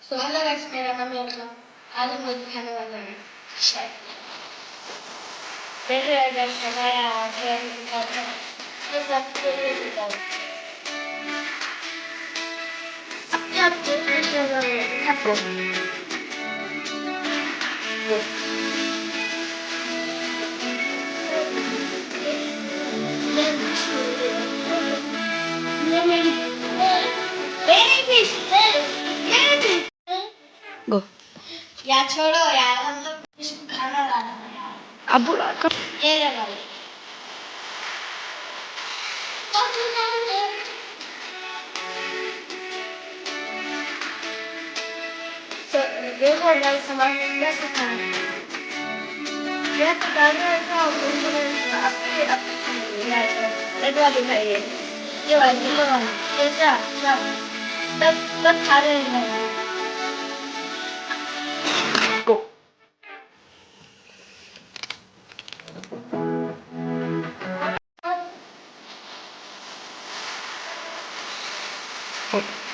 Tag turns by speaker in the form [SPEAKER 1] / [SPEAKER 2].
[SPEAKER 1] Soalnya eksperimen itu ada modifikasi lagi. Beda dengan saya kita terus aku itu ya itu aku Go. Ya छोड़ो यार हम लोग खाना लाना है अब बुला कर ये लगा so देखो यार सामान कैसे खाना ये तो गाना है ना आपके ये वाली खाइए ये वाली ये क्या तब खा रहे हैं Go. Oh.